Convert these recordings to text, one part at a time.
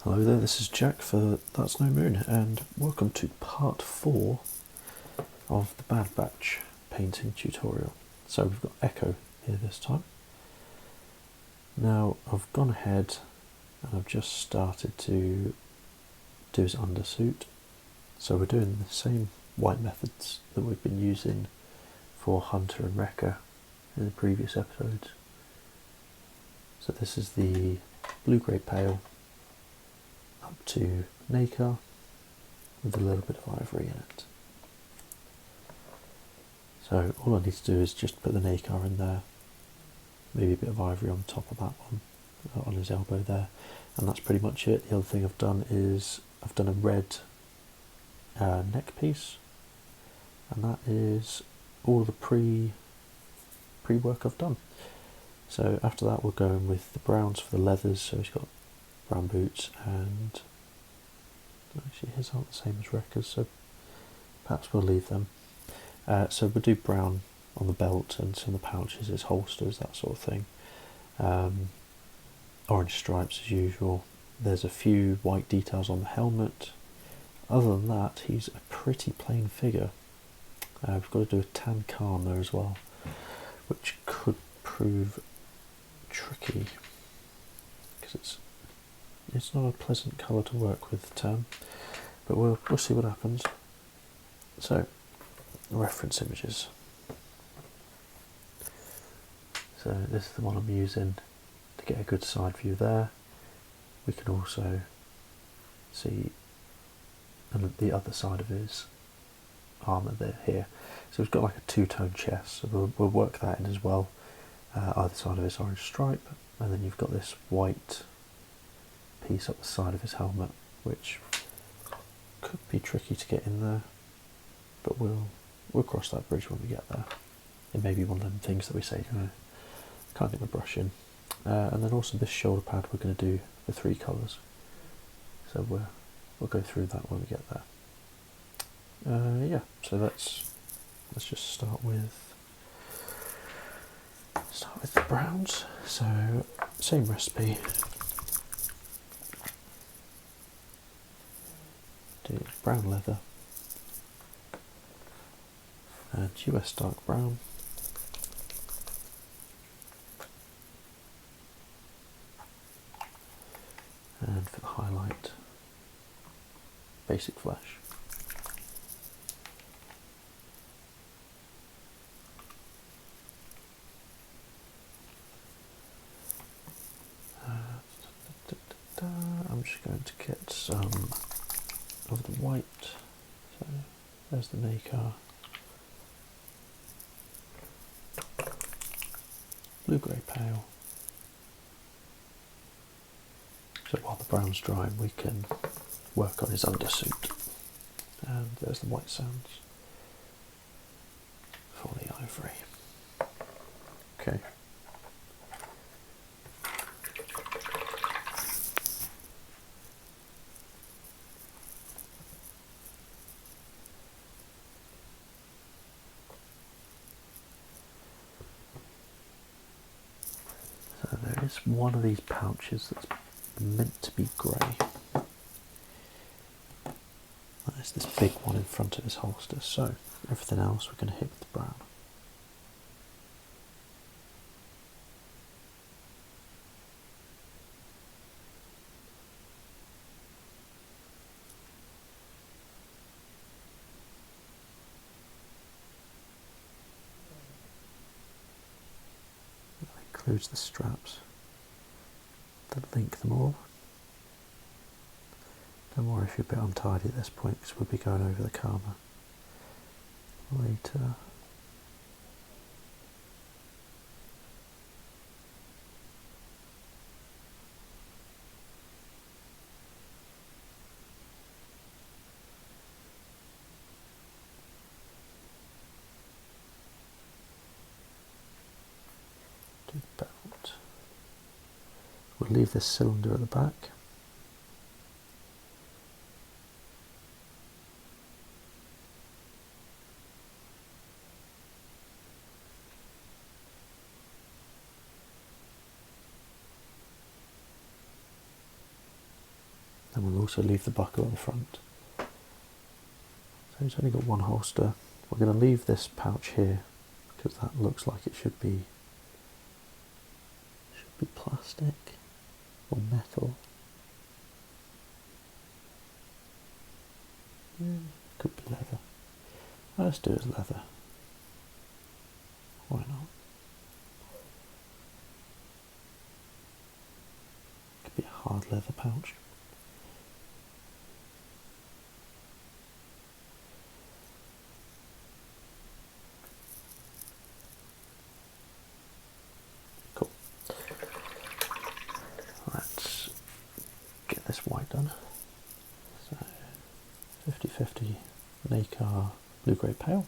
Hello there, this is Jack for That's No Moon, and welcome to part 4 of the Bad Batch painting tutorial. So we've got Echo here this time. Now I've gone ahead and I've just started to do his undersuit. So we're doing the same white methods that we've been using for Hunter and Wrecker in the previous episodes. So this is the blue-grey pale up to nacre with a little bit of ivory in it. So all I need to do is just put the nacre in there, maybe a bit of ivory on top of that one, on his elbow there, and that's pretty much it. The other thing I've done is I've done a red neck piece, and that is all the pre-work I've done. So after that we're going with the browns for the leathers, so he's got brown boots, and actually his aren't the same as Wrecker's, so perhaps we'll leave them. So we'll do brown on the belt and some of the pouches, his holsters, that sort of thing. Orange stripes as usual. There's a few white details on the helmet. Other than that, he's a pretty plain figure. We've got to do a tan Khan there as well, which could prove tricky because it's not a pleasant colour to work with, tan, but we'll see what happens. So, reference images. So this is the one I'm using to get a good side view there. We can also see the other side of his armour there here. So we've got like a two-tone chest, so we'll work that in as well. Either side of his orange stripe, and then you've got this white piece up the side of his helmet, which could be tricky to get in there, but we'll cross that bridge when we get there. It may be one of them things that we say, can't get my brush in. And then also this shoulder pad, we're going to do the 3 colours, so we'll go through that when we get there. Yeah, so let's just start with the browns. So same recipe. Do brown leather and US dark brown, and for the highlight, basic flesh. I'm just going to get some of the white. So there's the nacre, blue-grey pale. So while the brown's drying, we can work on his undersuit. And there's the white sands for the ivory. Okay. So there is one of these pouches that's meant to be grey. There's this big one in front of his holster, so everything else we're going to hit with the brown. That includes the straps that link them all. Don't worry if you're a bit untidy at this point, because we'll be going over the karma later. Do the belt. We'll leave this cylinder at the back. And we'll also leave the buckle at the front. So it's only got one holster. We're going to leave this pouch here because that looks like it should be plastic or metal. Yeah, could be leather. Let's do it as leather. Why not? Could be a hard leather pouch. Cool. Let's get this white done. So 50-50 Nakar Blue Grey Pale.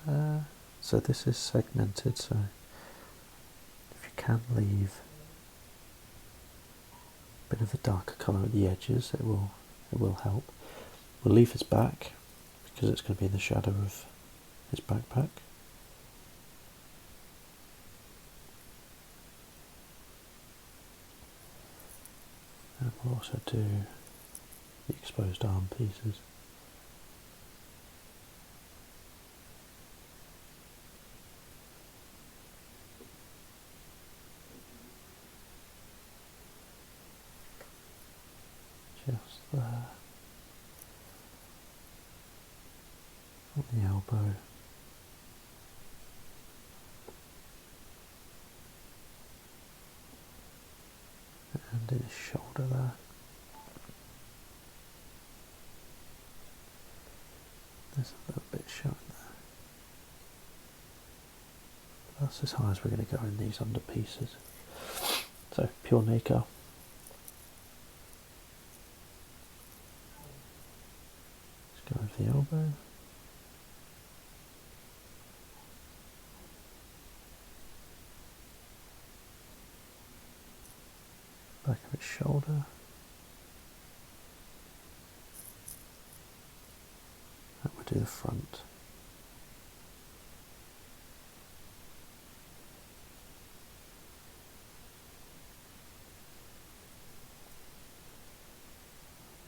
There. So this is segmented, so if you can leave a bit of the darker colour at the edges, it will help. We'll leave his back because it's going to be in the shadow of his backpack. And we'll also do the exposed arm pieces. Just there. On the elbow. And in his shoulder there. There's a little bit showing there. That's as high as we're going to go in these under pieces. So pure Nakar. Let's go over the elbow. Back of his shoulder. And we'll do the front.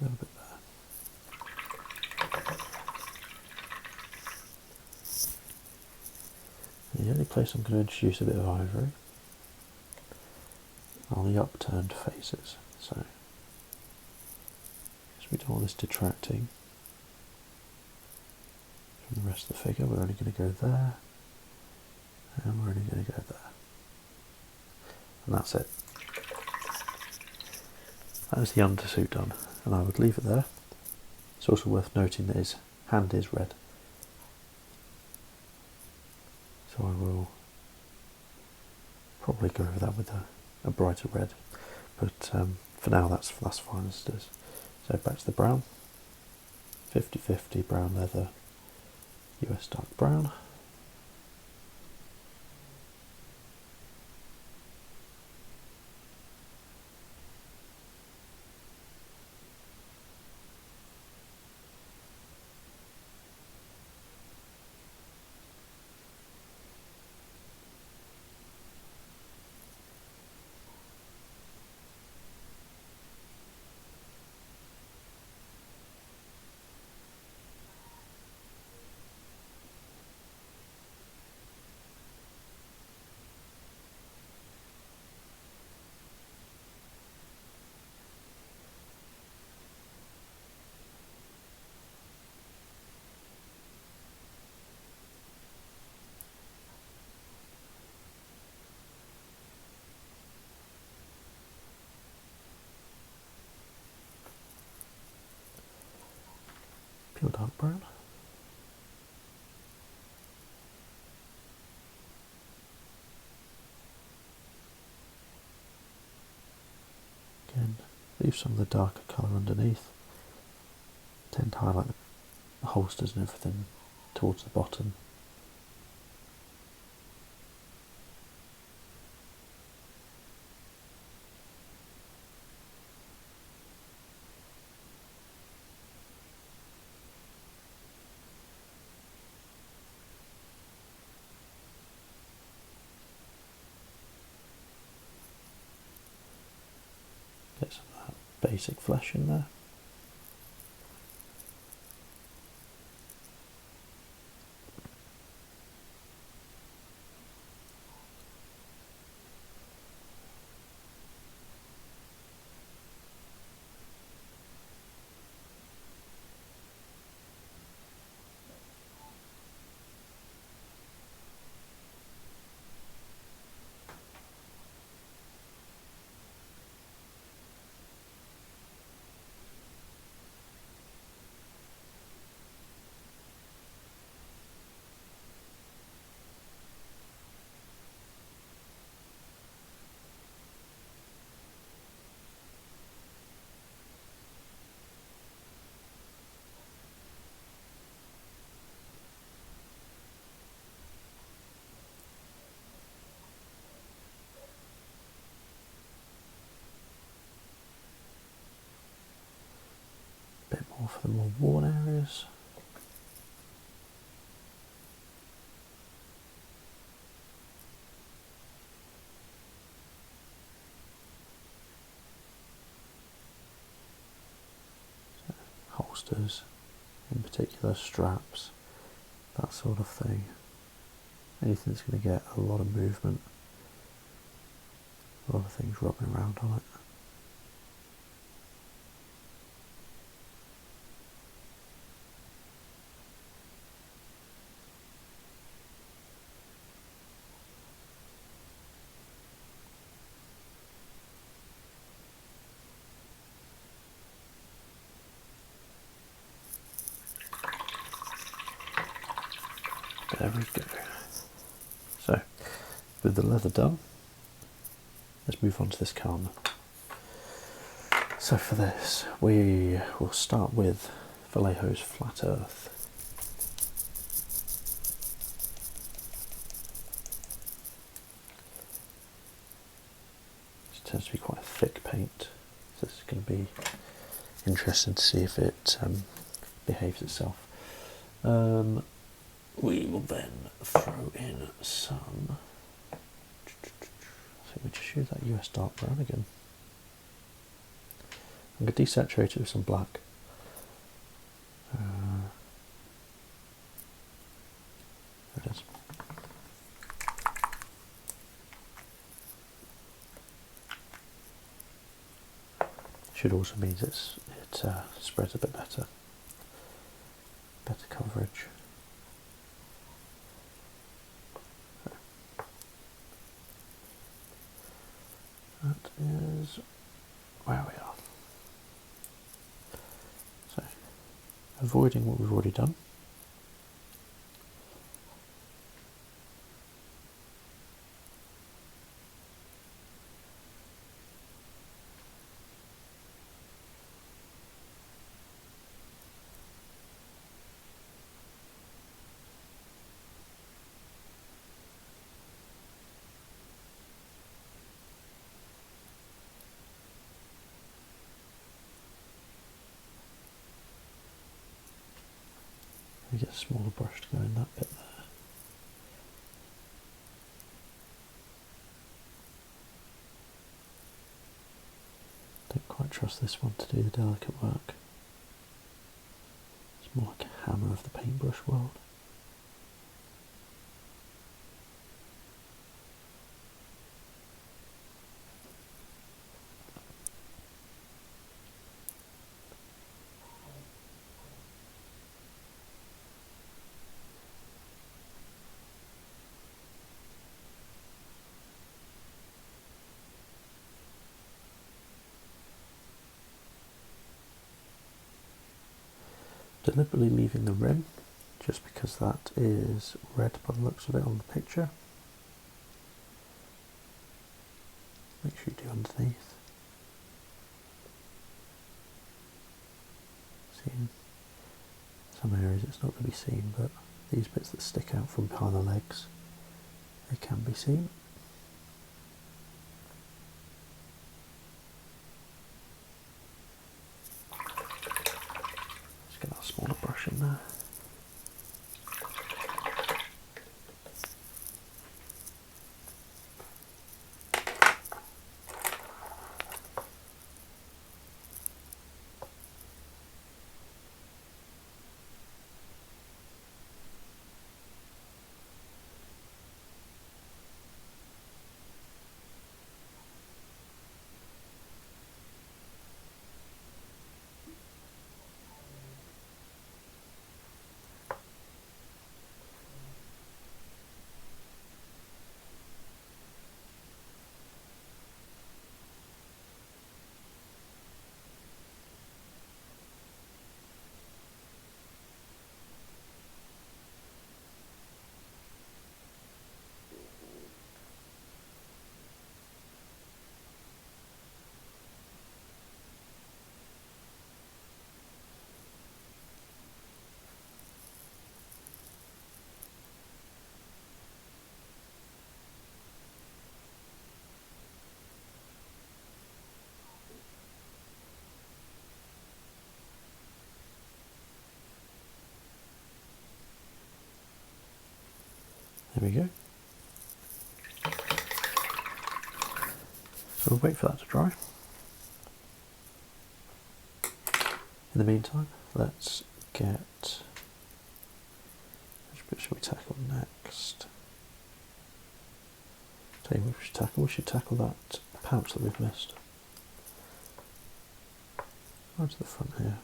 A little bit there. The only place I'm going to introduce a bit of ivory are the upturned faces. So, because we don't want this detracting from the rest of the figure, we're only going to go there, and we're only going to go there. And that's it. That is the undersuit done, and I would leave it there. It's also worth noting that his hand is red. So I will probably go over that with a brighter red, but for now that's fine as it is. So back to the brown, 50-50 brown leather, US dark brown. Pure dark brown. Again, leave some of the darker colour underneath. Tend to highlight the holsters and everything towards the bottom. Get some of that basic flesh in there. Bit more for the more worn areas. So, holsters, in particular straps, that sort of thing. Anything that's going to get a lot of movement, a lot of things rubbing around on it. There we go. So, with the leather done, let's move on to this karma. So for this, we will start with Vallejo's Flat Earth. It tends to be quite a thick paint, so this is going to be interesting to see if it behaves itself. We will then throw in some, I think we just use that US dark brown again. I'm going to desaturate it with some black. There it is. Should also means it spreads a bit better coverage. That is where we are. So, avoiding what we've already done. We get a smaller brush to go in that bit there. Don't quite trust this one to do the delicate work. It's more like a hammer of the paintbrush world. Deliberately leaving the rim, just because that is red by the looks of it on the picture. Make sure you do underneath. See, in some areas it's not going to be seen, but these bits that stick out from behind the legs, they can be seen. Get that smaller brush in there. There we go. So we'll wait for that to dry. In the meantime, let's get, which bit should we tackle next? Tell you what we should tackle. We should tackle that pouch that we've missed. Right to the front here.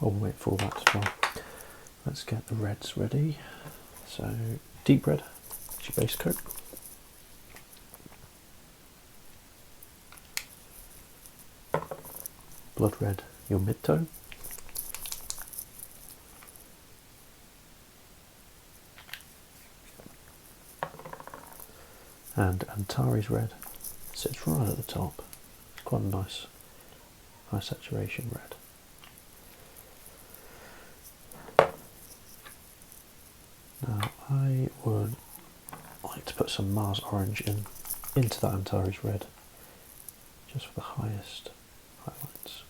Oh, we'll wait for all that to dry. Let's get the reds ready. So, deep red, it's your base coat. Blood red, your mid-tone. And Antares red sits right at the top. It's quite a nice high saturation red. Now I would like to put some Mars orange into that Antares red, just for the highest highlights.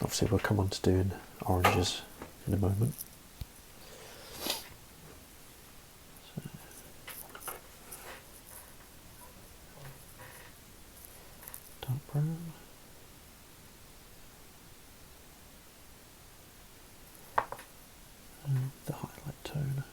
Obviously we'll come on to doing oranges in a moment. Dark brown. And the highlight tone.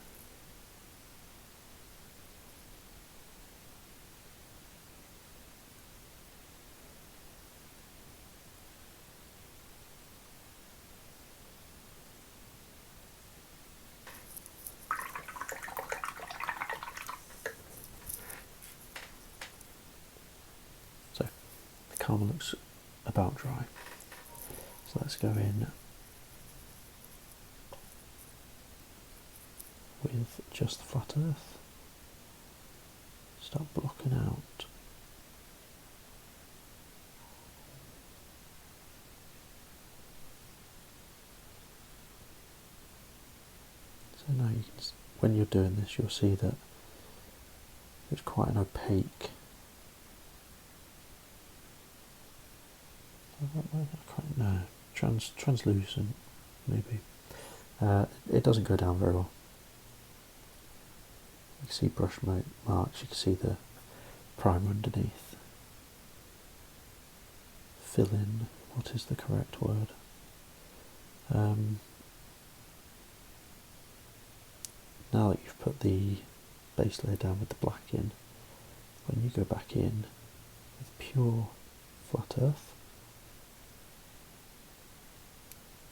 So the colour looks about dry. So let's go in with just the flat earth. Start blocking out so now you can, when you're doing this, you'll see that it's quite an opaque. No, translucent maybe. It doesn't go down very well. You can see brush marks, you can see the primer underneath. Fill in, what is the correct word? Now that you've put the base layer down with the black in, when you go back in with pure flat earth,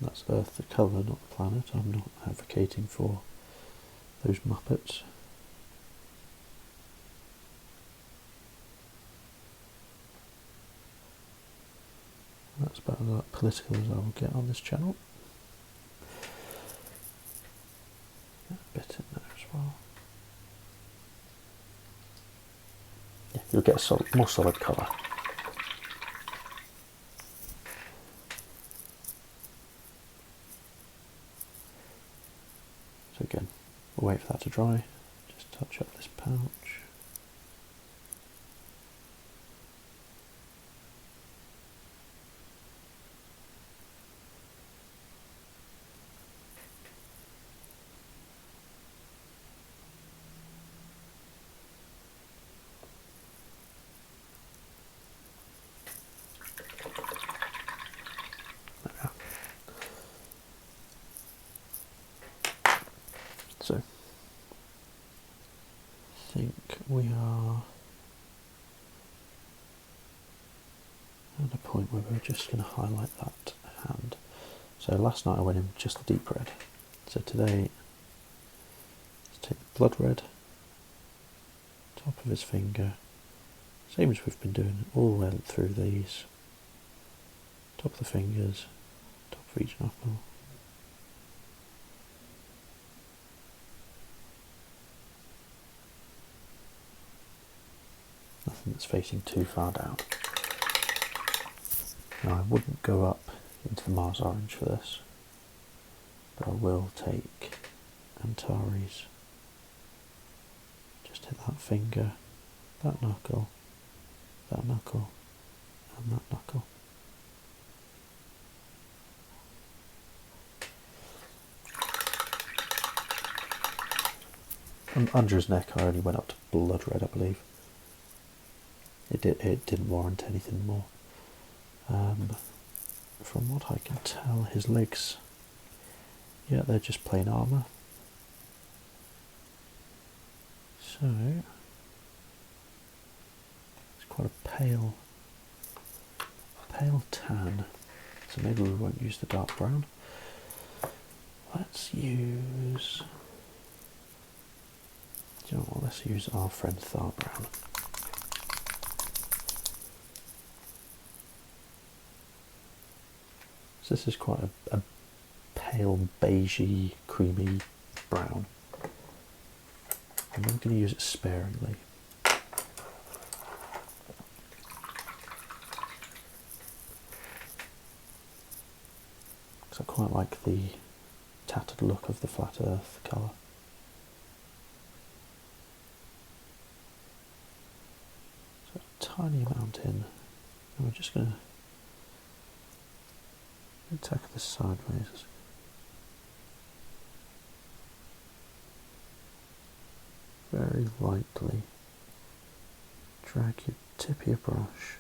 that's Earth the colour, not the planet. I'm not advocating for those Muppets. That's about as political as I will get on this channel. A bit in there as well. Yeah, you'll get a more solid colour. So again, we'll wait for that to dry. Just touch up this pouch. So, I think we are at a point where we're just going to highlight that hand. So last night I went in with just the deep red. So today, let's take the blood red, top of his finger, same as we've been doing all the way through these, top of the fingers, top of each knuckle, nothing that's facing too far down. Now I wouldn't go up into the Mars Orange for this, but I will take Antares. Just hit that finger, that knuckle, and that knuckle. And under his neck I only went up to blood red, I believe. It didn't warrant anything more. From what I can tell, his legs, yeah, they're just plain armour. So it's quite a pale tan. So maybe we won't use the dark brown. Let's use, do you know what, let's use our friend Thar Brown. So this is quite a pale, beigey, creamy brown. And I'm going to use it sparingly. Because I quite like the tattered look of the flat earth colour. So a tiny amount in, and we're just going to tack this sideways. Very lightly drag your tip of your brush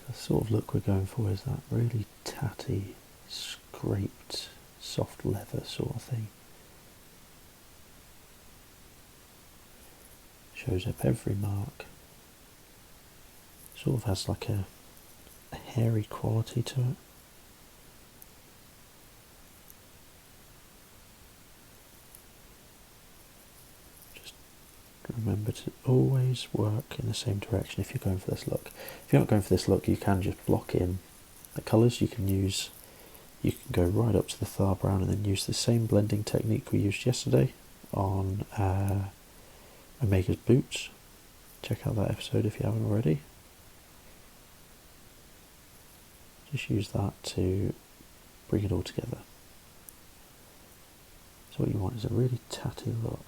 the sort of look we're going for is that really tatty, scraped, soft leather sort of thing. Shows up every mark. Sort of has like a hairy quality to it. Just remember to always work in the same direction if you're going for this look. If you're not going for this look, you can just block in the colours. You can go right up to the Thar Brown and then use the same blending technique we used yesterday on Omega's boots. Check out that episode if you haven't already. Just use that to bring it all together. So what you want is a really tatty look.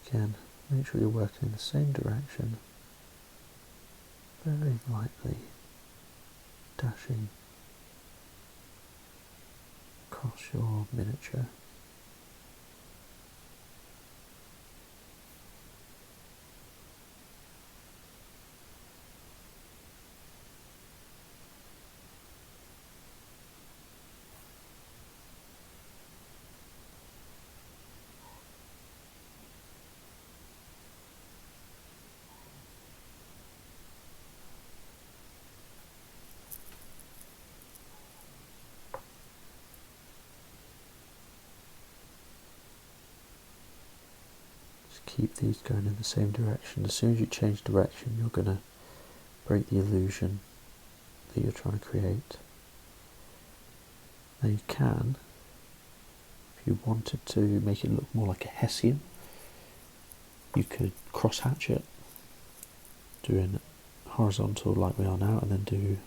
Again, make sure you're working in the same direction, very lightly dashing across your miniature. Keep these going in the same direction. As soon as you change direction, you're going to break the illusion that you're trying to create. Now you can, if you wanted to make it look more like a Hessian, you could cross hatch it, doing horizontal like we are now, and then do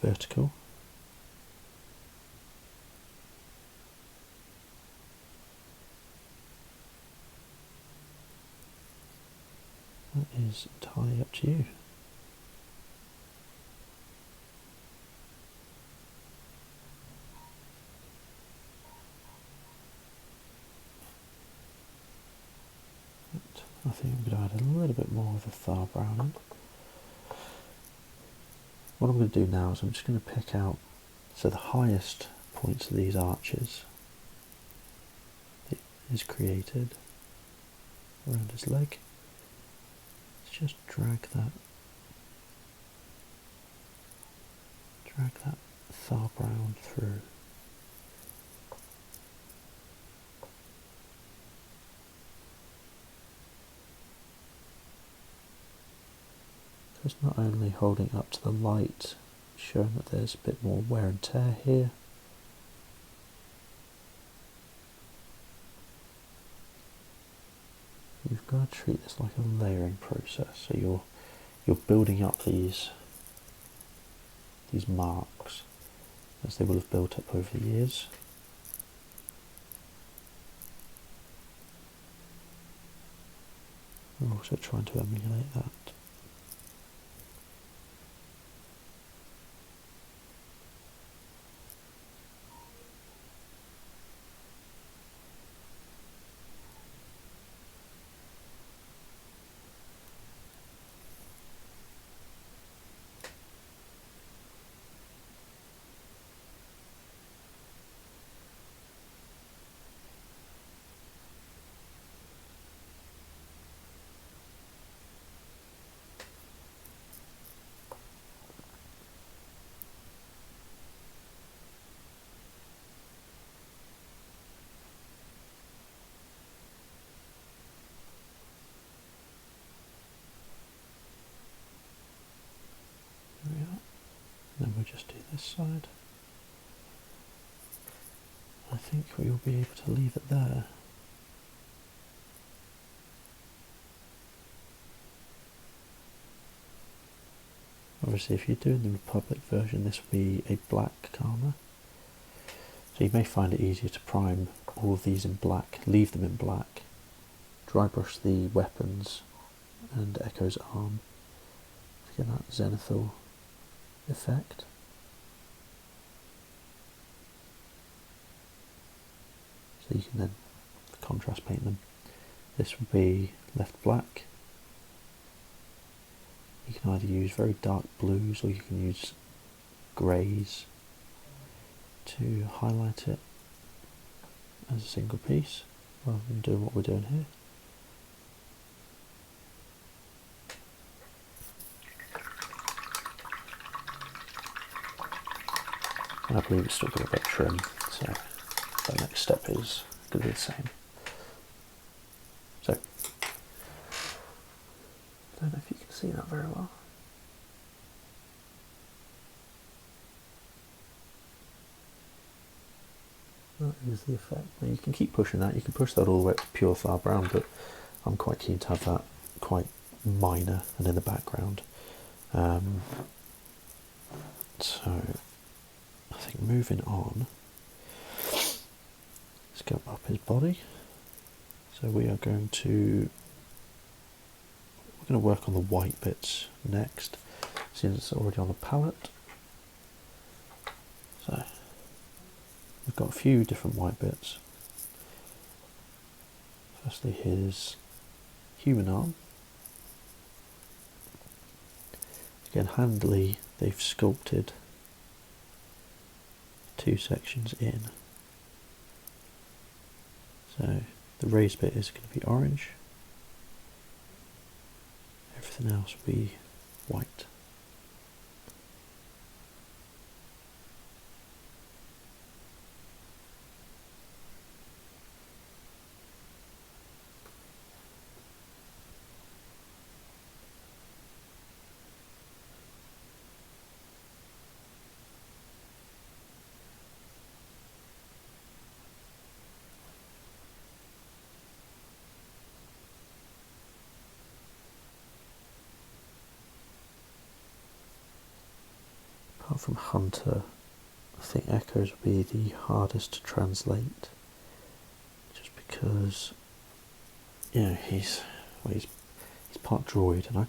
vertical. That is entirely up to you. I think I'm going to add a little bit more of the Thar Brown in. What I'm going to do now is I'm just going to pick out, so the highest points of these arches is created around his leg. Let's just drag that Thar brown through. So it's not only holding up to the light, showing that there's a bit more wear and tear here. You've got to treat this like a layering process. So you're building up these marks as they will have built up over the years. We're also trying to emulate that. Then we'll just do this side. I think we'll be able to leave it there. Obviously if you're doing the Republic version, this will be a black Karma. So you may find it easier to prime all of these in black, leave them in black, dry brush the weapons and Echo's arm to get that zenithal effect. So you can then contrast paint them. This will be left black. You can either use very dark blues or you can use greys to highlight it as a single piece rather than doing what we're doing here. And I believe it's still got a bit of trim, so the next step is going to be the same. So, I don't know if you can see that very well. That is the effect. Now you can keep pushing that, you can push that all the way up to pure Thar brown, but I'm quite keen to have that quite minor and in the background. So I think moving on, let's go up his body. So we're going to work on the white bits next, since it's already on the palette. So we've got a few different white bits. Firstly, his human arm. Again, handily, they've sculpted two sections in. So the raised bit is going to be orange. Everything else will be white. Apart from Hunter, I think Echoes would be the hardest to translate, just because, you know, he's part droid, and I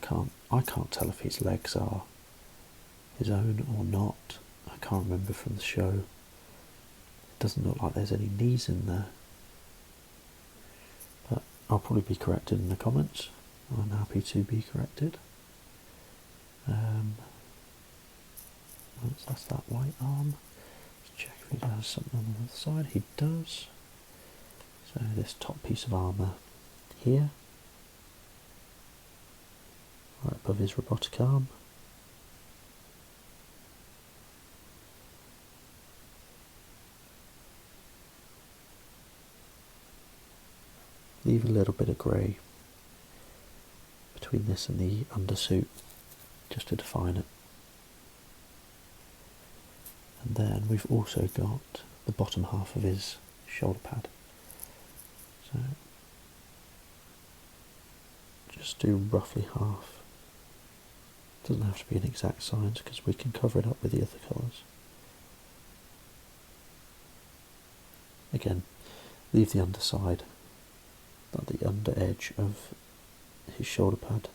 can't tell if his legs are his own or not. I can't remember from the show. It doesn't look like there's any knees in there, but I'll probably be corrected in the comments. I'm happy to be corrected. That's that white arm. Let's check if he has something on the other side. He does. So this top piece of armour here, right above his robotic arm. Leave a little bit of grey between this and the undersuit, just to define it. And then we've also got the bottom half of his shoulder pad. So just do roughly half. Doesn't have to be an exact science because we can cover it up with the other colours. Again, leave the underside, not the under edge of his shoulder pad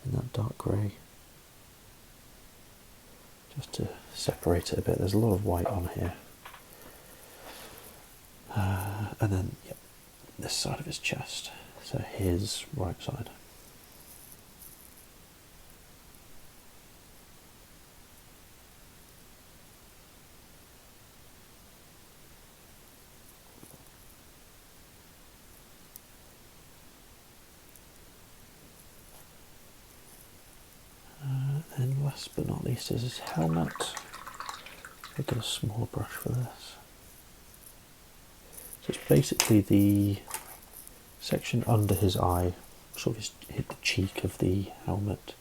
in that dark grey, just to separate it a bit. There's a lot of white on here. And then, yep, this side of his chest, so his right side. And last but not least is his helmet. I've got a small brush for this. So it's basically the section under his eye, sort of hit the cheek of the helmet,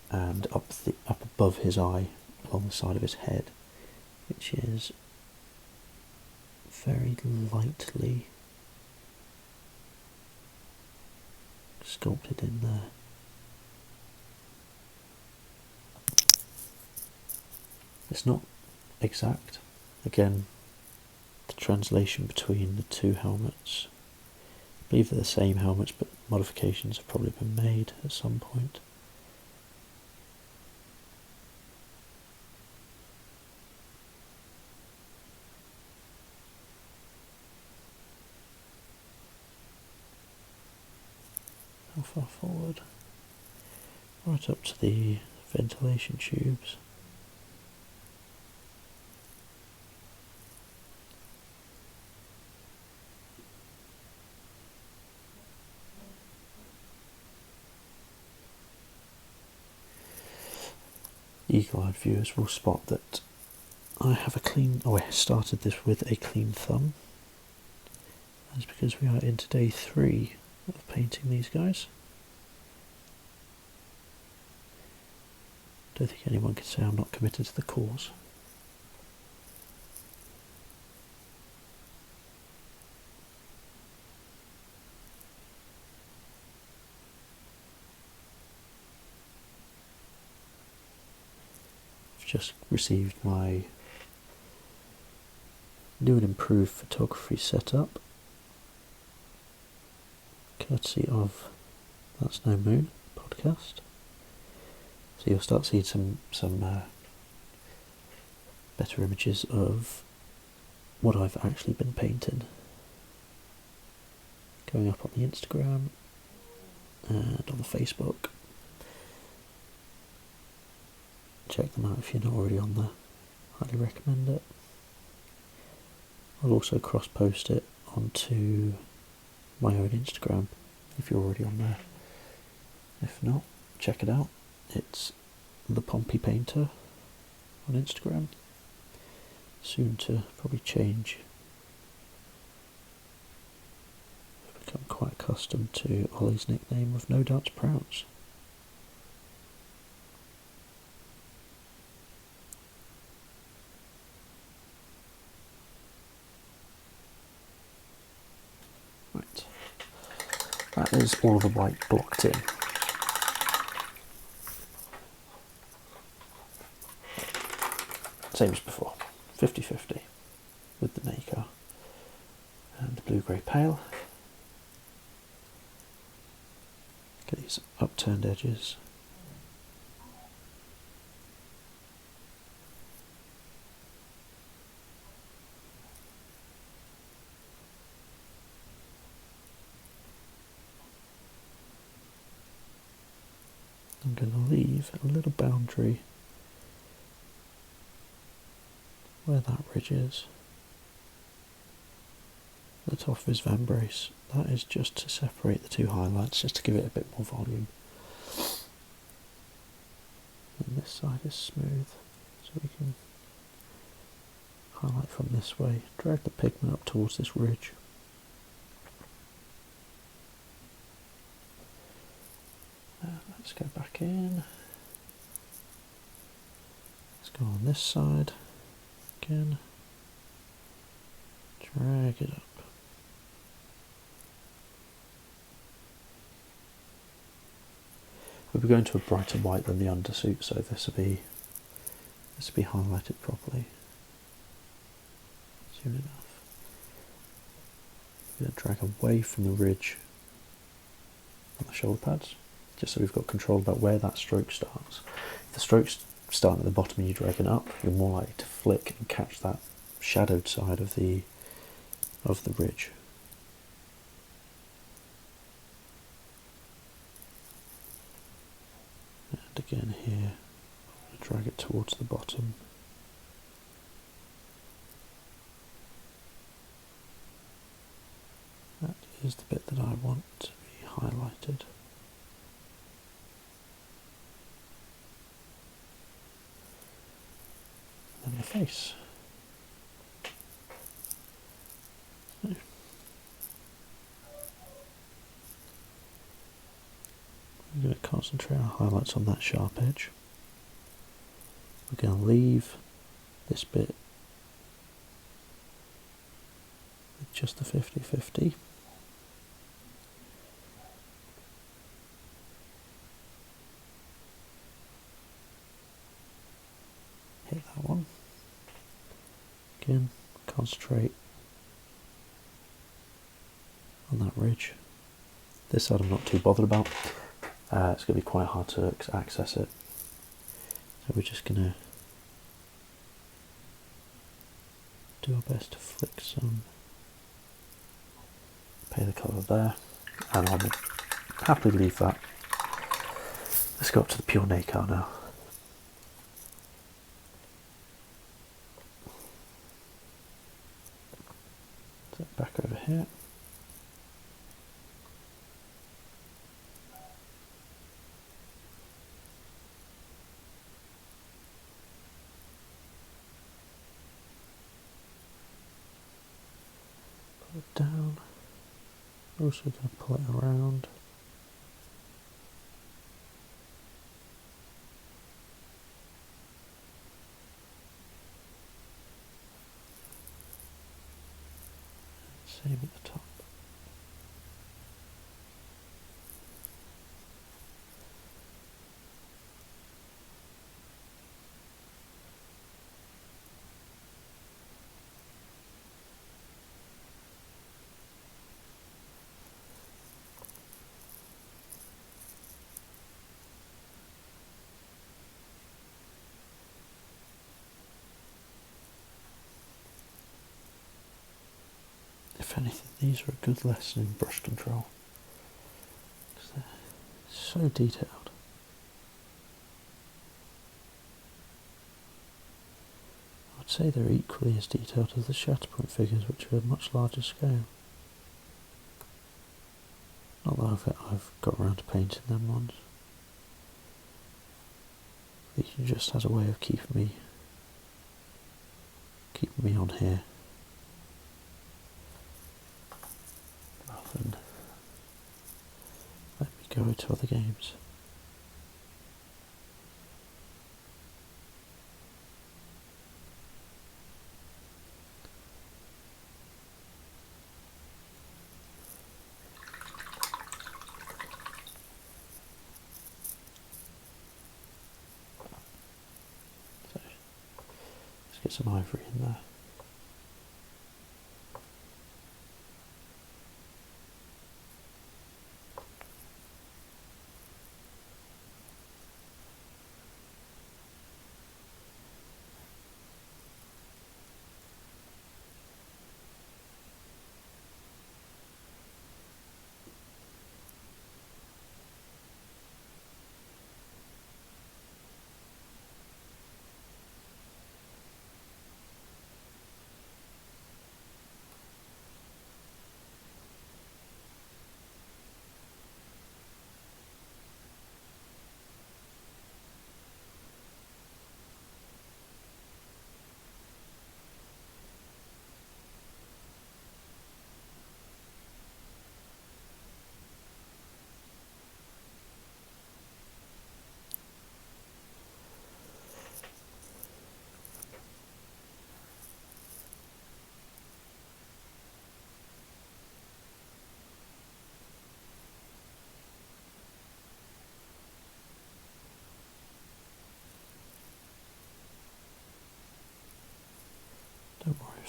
and up above his eye, along the side of his head, which is very lightly sculpted in there. It's not exact. Again, the translation between the two helmets, I believe they're the same helmets, but modifications have probably been made at some point. How far forward? Right up to the ventilation tubes. Eagle-eyed viewers will spot that I have a clean, I started this with a clean thumb. That's because we are into day 3 of painting these guys. Don't think anyone can say I'm not committed to the cause. I've just received my new and improved photography setup, courtesy of That's No Moon podcast. So you'll start seeing some better images of what I've actually been painting going up on the Instagram and on the Facebook. Check them out if you're not already on there. Highly recommend it. I'll also cross-post it onto my own Instagram if you're already on there. If not, check it out. It's the Pompey Painter on Instagram. Soon to probably change. I've become quite accustomed to Ollie's nickname of No Doubts Prouts. Right, that is all of the white blocked in. Same as before, 50-50 with the Maker and the blue-grey pale. Get these upturned edges. I'm going to leave a little boundary where that ridge is, the top of his vambrace, that is just to separate the two highlights, just to give it a bit more volume. And this side is smooth, so we can highlight from this way, drag the pigment up towards this ridge. Let's go back in. Let's go on this side again. Drag it up. We'll be going to a brighter white than the undersuit, so this will be highlighted properly. Soon enough. I'm going to drag away from the ridge on the shoulder pads, just so we've got control about where that stroke starts. If the stroke's starting at the bottom and you're dragging up, you're more likely to flick and catch that shadowed side of the ridge. And again here, I'm going to drag it towards the bottom. That is the bit that I want to be highlighted. And the face. So. We're going to concentrate our highlights on that sharp edge. We're going to leave this bit with just the 50-50. Hit that one. Again, concentrate on that ridge. This side I'm not too bothered about. It's going to be quite hard to access it. So we're just going to do our best to flick some, pay the colour there, and I'll happily leave that. Let's go up to the pure Nacre now. So back over here. Pull it down. Also going to pull it around. Same at the top. If anything, these are a good lesson in brush control, because they're so detailed. I would say they're equally as detailed as the Shatterpoint figures, which are a much larger scale. Not that I've got around to painting them ones. It just has a way of keeping me on here. And let me go to other games. So let's get some ivory in there.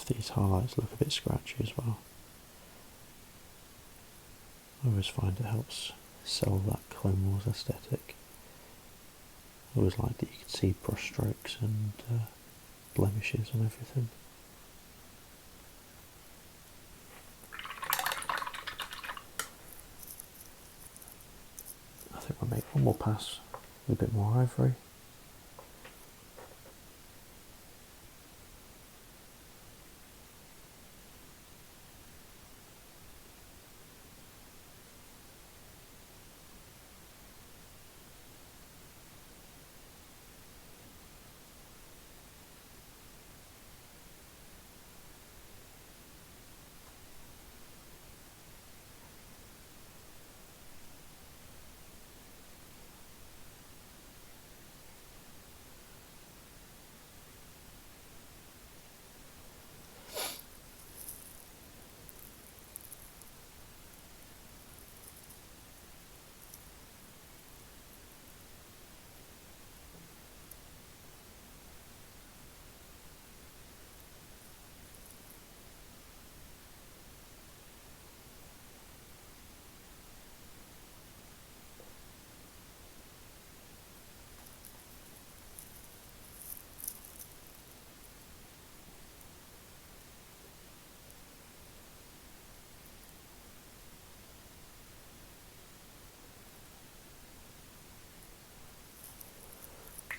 these highlights look a bit scratchy as well. I always find it helps sell that Clone Wars aesthetic. I always like that you can see brush strokes and blemishes on everything. I think we'll make one more pass with a bit more ivory.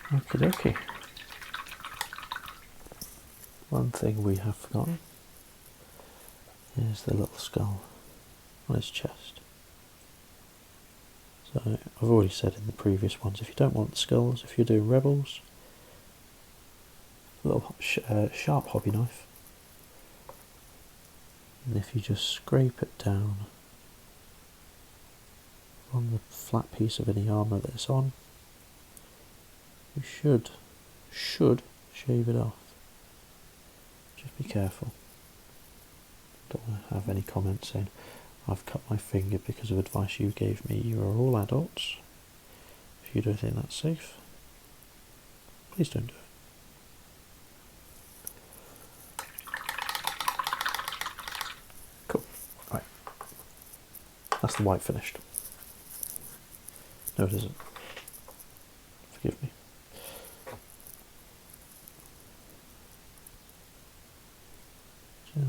Okie dokie. One thing we have forgotten is the little skull on his chest. So I've already said in the previous ones, if you don't want the skulls, if you're doing Rebels, a little sharp hobby knife, and if you just scrape it down on the flat piece of any armour that it's on, you should shave it off. Just be careful. Don't want to have any comments saying I've cut my finger because of advice you gave me. You are all adults. If you don't think that's safe, please don't do it. Cool. Right. That's the white finished. No, it isn't. Forgive me.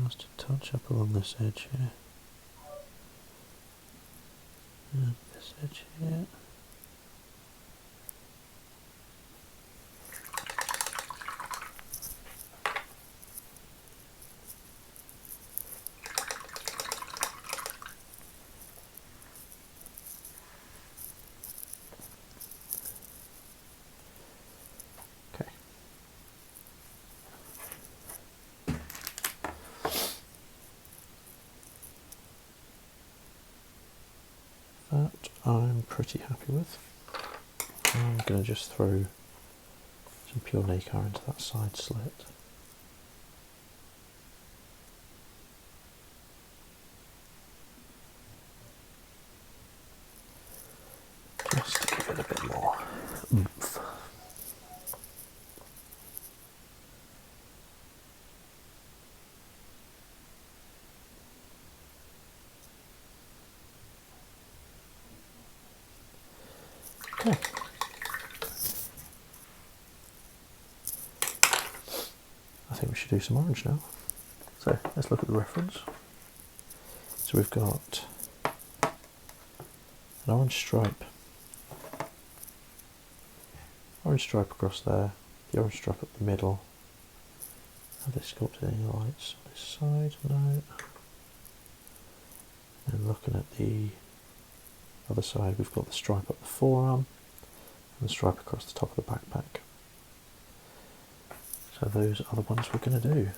Just a touch up along this edge here. And this edge here. Okay. That I'm pretty happy with. I'm going to just throw some pure nacre into that side slit. Just to give it a bit more oomph. Okay. I think we should do some orange now. So let's look at the reference. So we've got an orange stripe across there, the orange stripe up the middle. Have they sculpted any lights on this side? No. And looking at the other side, we've got the stripe up the forearm and the stripe across the top of the backpack. So those are the ones we're going to do.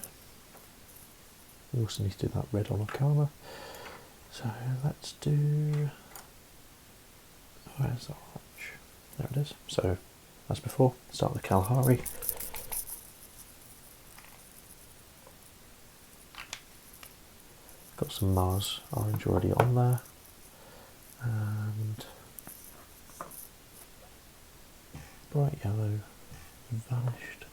We also need to do that red on Okama. So let's do... Where's the orange? There it is. So as before, start with the Kalahari. Got some Mars orange already on there. And bright yellow vanished.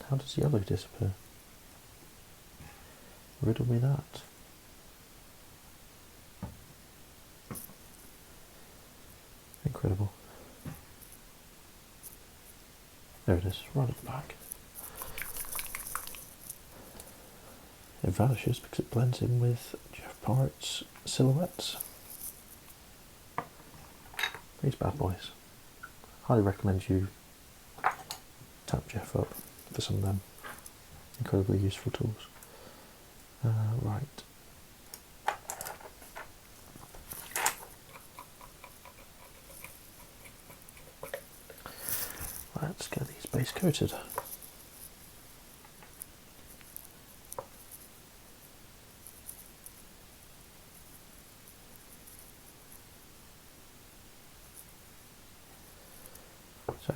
How does yellow disappear? Riddle me that. Incredible. There it is, right at the back. It vanishes because it blends in with Jeff Parrott's silhouettes. These bad boys. Highly recommend you tap Jeff up for some of them incredibly useful tools. Right. Let's get these base coated. So,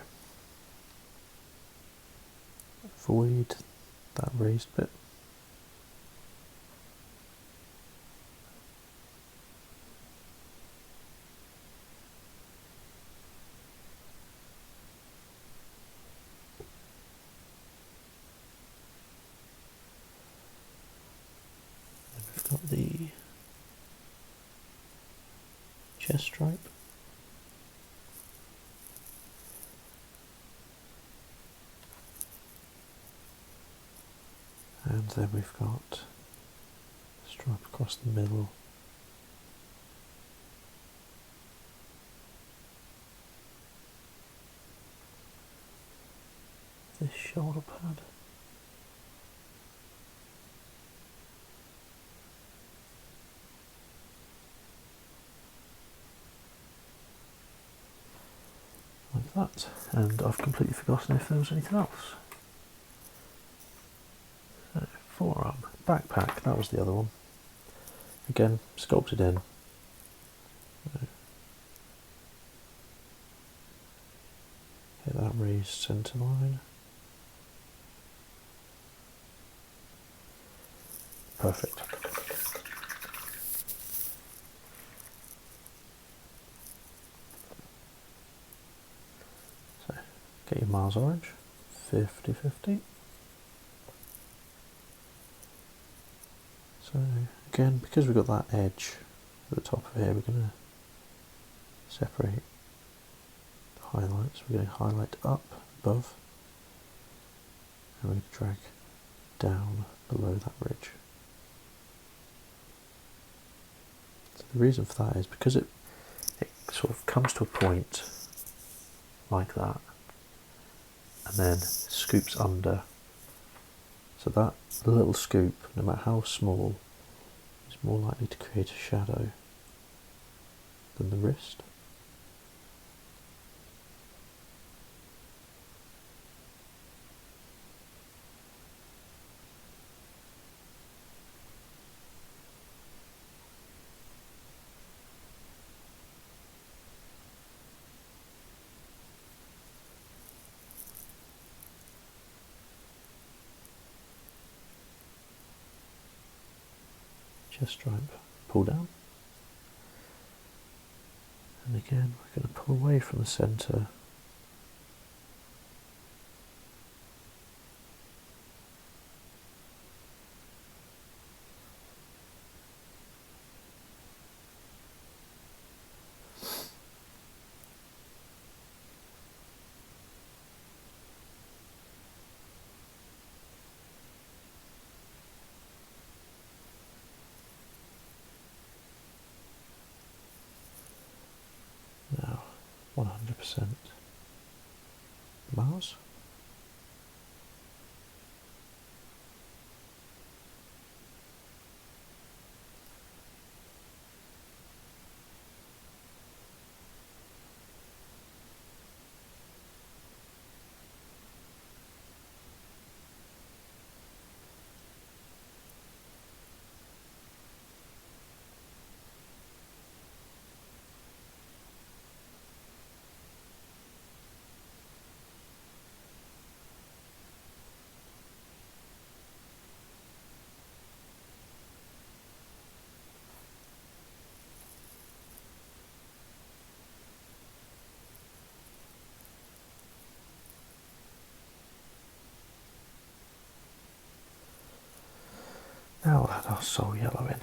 avoid that raised bit. Got the chest stripe. And then we've got a stripe across the middle. This shoulder pad. Like that, and I've completely forgotten if there was anything else. So, forearm, backpack, that was the other one. Again, sculpted in. Hit that raised centre line. Perfect. So, get your Mars orange, 50-50. So, again, because we've got that edge at the top of here, we're going to separate the highlights. We're going to highlight up above, and we're going to drag down below that ridge. So the reason for that is because it sort of comes to a point like that, and then scoops under. So that little scoop, no matter how small, is more likely to create a shadow than the wrist. Chest stripe, pull down, and again we're going to pull away from the centre. Now 100% Mars. our soul yellow in.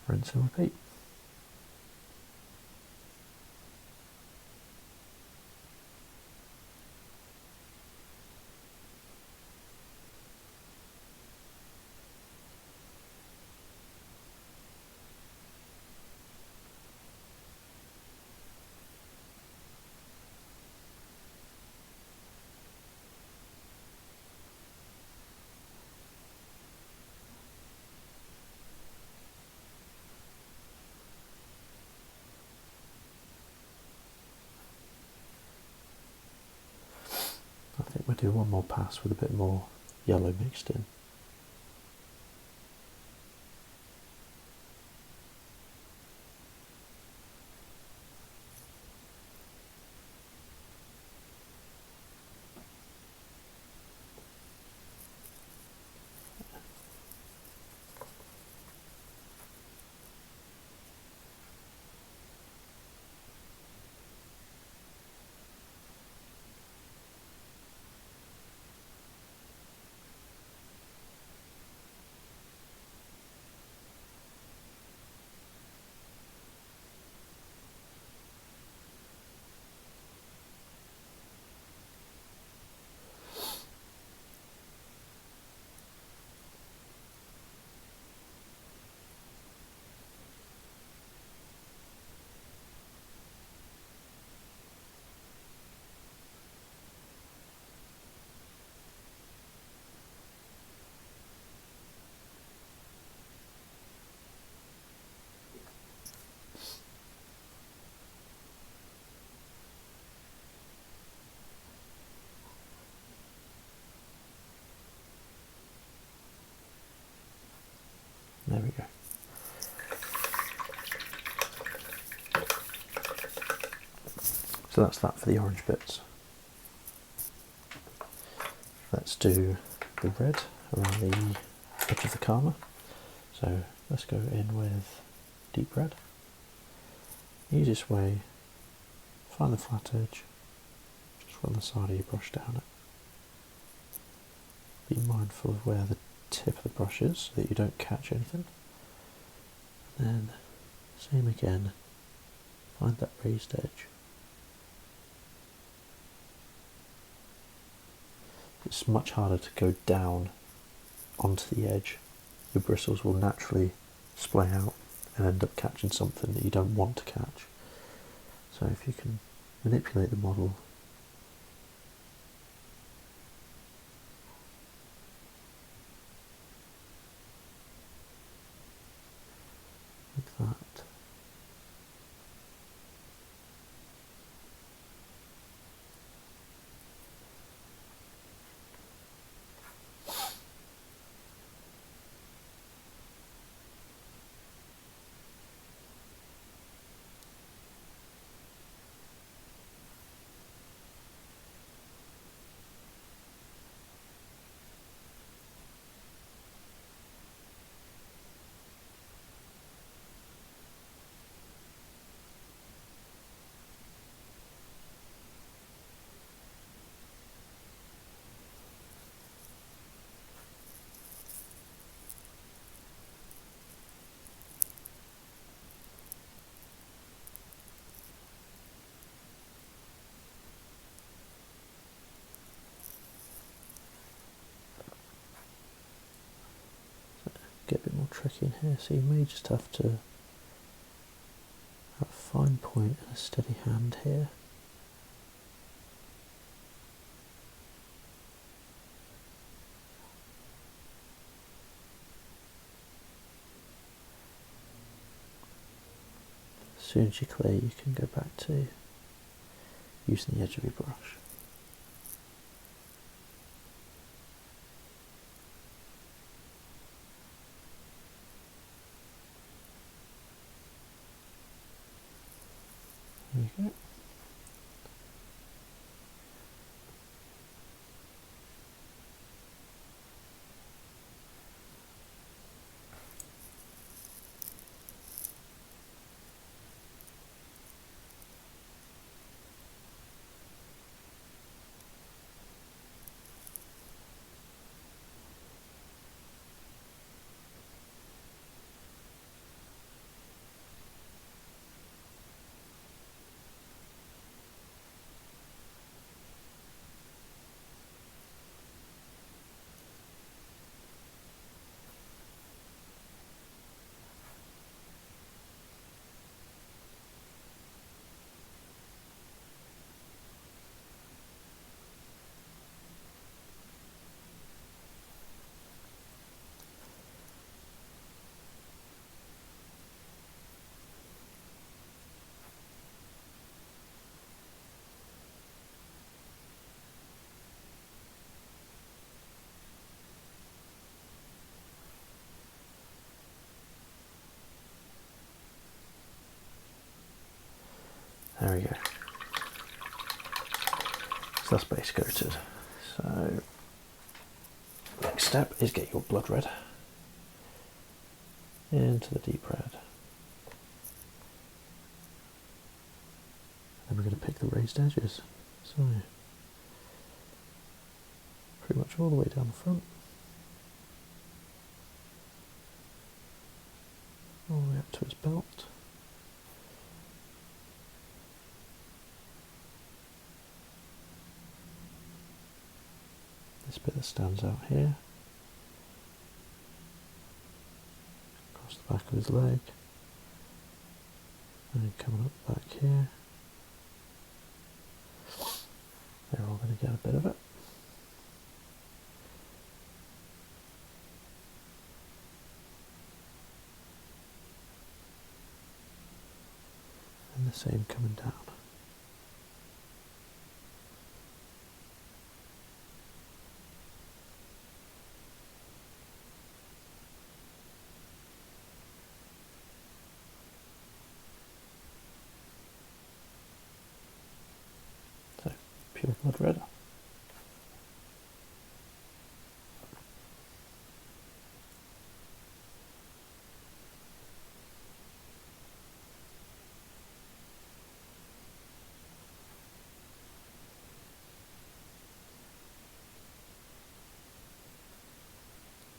Rinse and repeat. I think we'll do one more pass with a bit more yellow mixed in. There we go. So that's that for the orange bits. Let's do the red around the edge of the karma. So let's go in with deep red. Easiest way, find the flat edge, just run the side of your brush down it. Be mindful of where the tip of the brush is so that you don't catch anything. And then same again, find that raised edge. It's much harder to go down onto the edge. Your bristles will naturally splay out and end up catching something that you don't want to catch. So if you can manipulate the model like that. Get a bit more tricky in here, so you may just have to have a fine point and a steady hand here. As soon as you're clear, you can go back to using the edge of your brush. There you go. There we go. So that's base coated. So next step is get your blood red into the deep red. Then we're going to pick the raised edges. So pretty much all the way down the front. All the way up to his belt. This bit that stands out here. Across the back of his leg. And coming up back here. They're all going to get a bit of it. And the same coming down. So, pure blood red.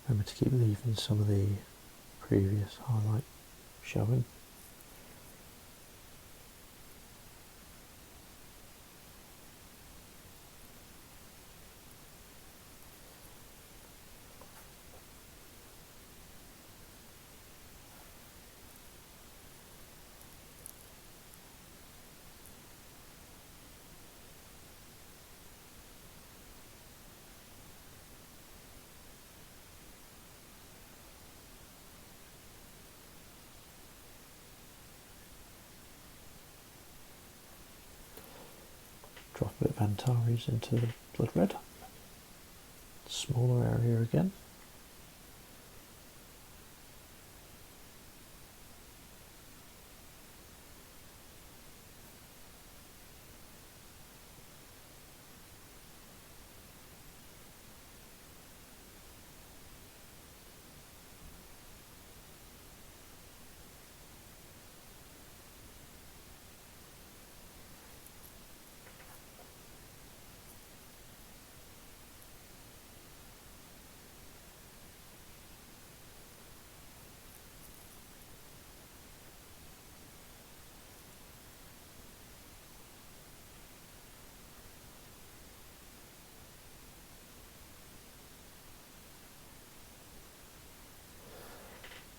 Remember to keep leaving some of the previous highlight showing. Drop a bit of Antares into the blood red. Smaller area again.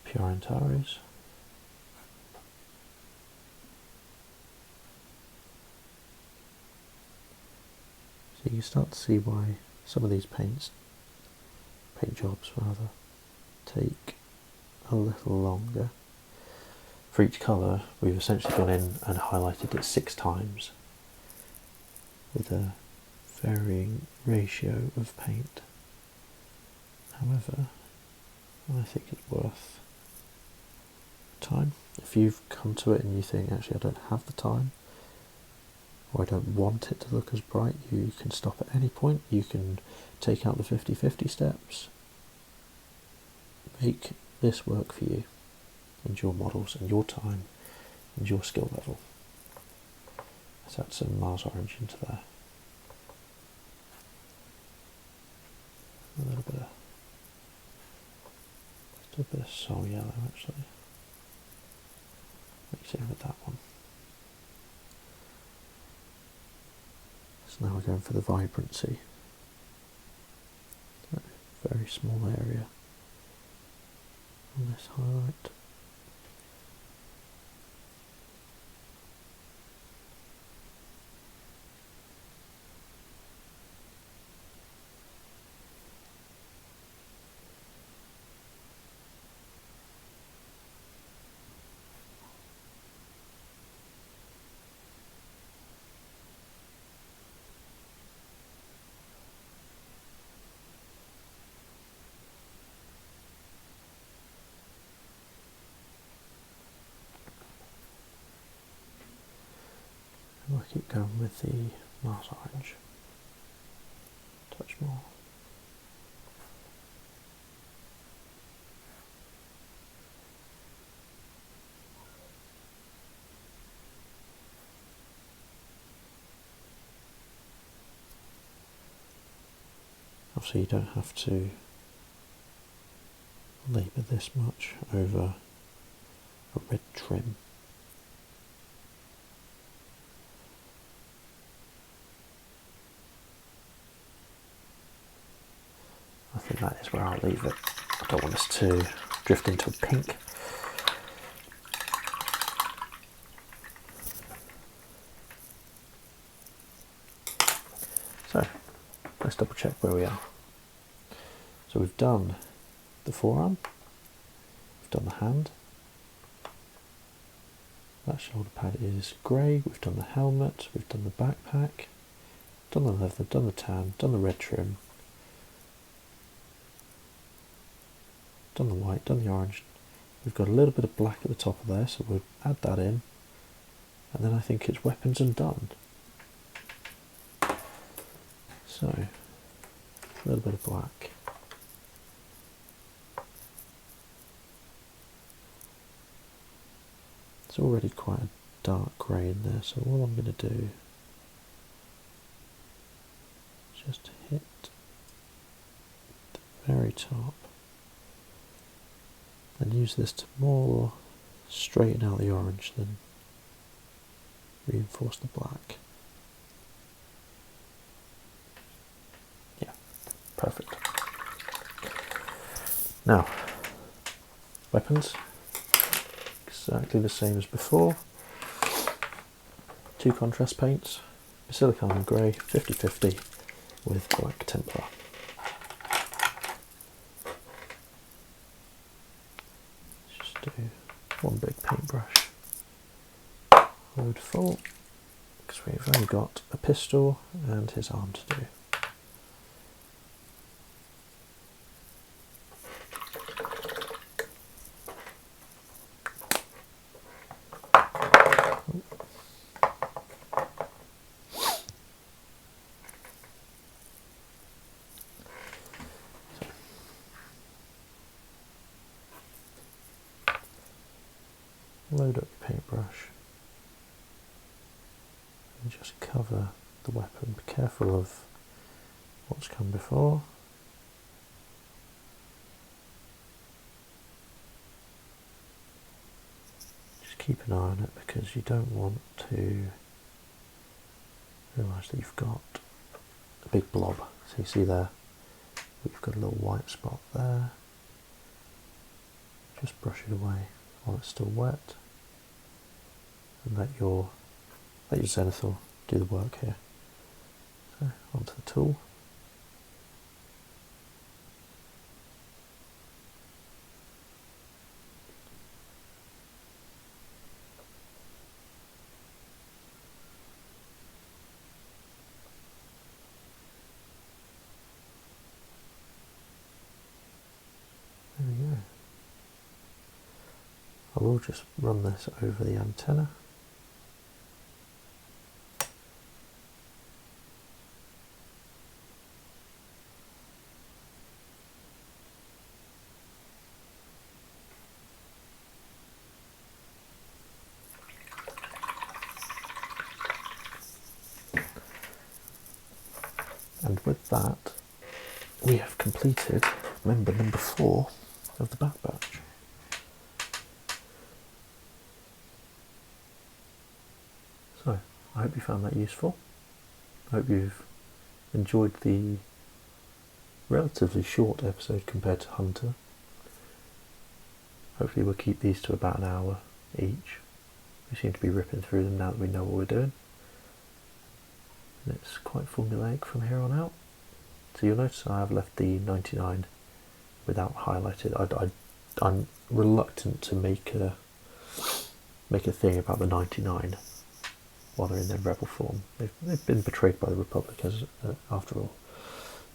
Pure Antares. So you start to see why some of these paint jobs rather, take a little longer. For each colour, we've essentially gone in and highlighted it 6 times with a varying ratio of paint. However, I think it's worth time. If you've come to it and you think, actually I don't have the time, or I don't want it to look as bright, you can stop at any point. You can take out the 50-50 steps. Make this work for you and your models and your time and your skill level. Let's add some Mars orange into there. A little bit of, just a bit of soul yellow actually. Mixing with that one. So now we're going for the vibrancy. So, very small area on this highlight. We'll keep going with the Mars Orange. Touch more. Obviously you don't have to labour this much over a red trim. I think that is where I'll leave it. I don't want us to drift into a pink. So let's double check where we are. So we've done the forearm, we've done the hand, that shoulder pad is grey, we've done the helmet, we've done the backpack, done the leather, done the tan, done the red trim, done the white, done the orange. We've got a little bit of black at the top of there, so we'll add that in, and then I think it's weapons and done. So, a little bit of black. It's already quite a dark grey in there, so all I'm going to do is just hit the very top and use this to more straighten out the orange than reinforce the black. Yeah, perfect. Now, weapons. Exactly the same as before. 2 contrast paints, Basilicanum Grey 50/50 with Black Templar. Let's just do one big paintbrush load full, because we've only got a pistol and his arm to do. Load up your paintbrush and just cover the weapon. Be careful of what's come before. Just keep an eye on it, because you don't want to realise that you've got a big blob. So you see there, you've got a little white spot there. Just brush it away while it's still wet, and let your Zenithal do the work here. So onto the tool. There we go. I will just run this over the antenna. And with that, we have completed member number 4 of the back batch. So, I hope you found that useful. I hope you've enjoyed the relatively short episode compared to Hunter. Hopefully we'll keep these to about an hour each. We seem to be ripping through them now that we know what we're doing. And it's quite formulaic from here on out. So you'll notice I have left the 99 without highlighted. I'm reluctant to make a thing about the 99 while they're in their rebel form. They've been betrayed by the Republic after all.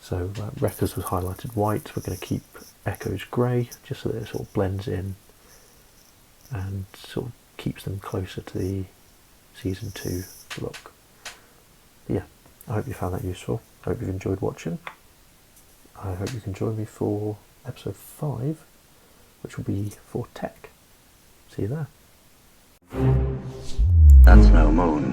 So Wreckers was highlighted white. We're going to keep Echoes grey, just so that it sort of blends in and sort of keeps them closer to the Season 2 look. But yeah, I hope you found that useful. I hope you've enjoyed watching. I hope you can join me for episode 5, which will be for tech. See you there. That's no moon.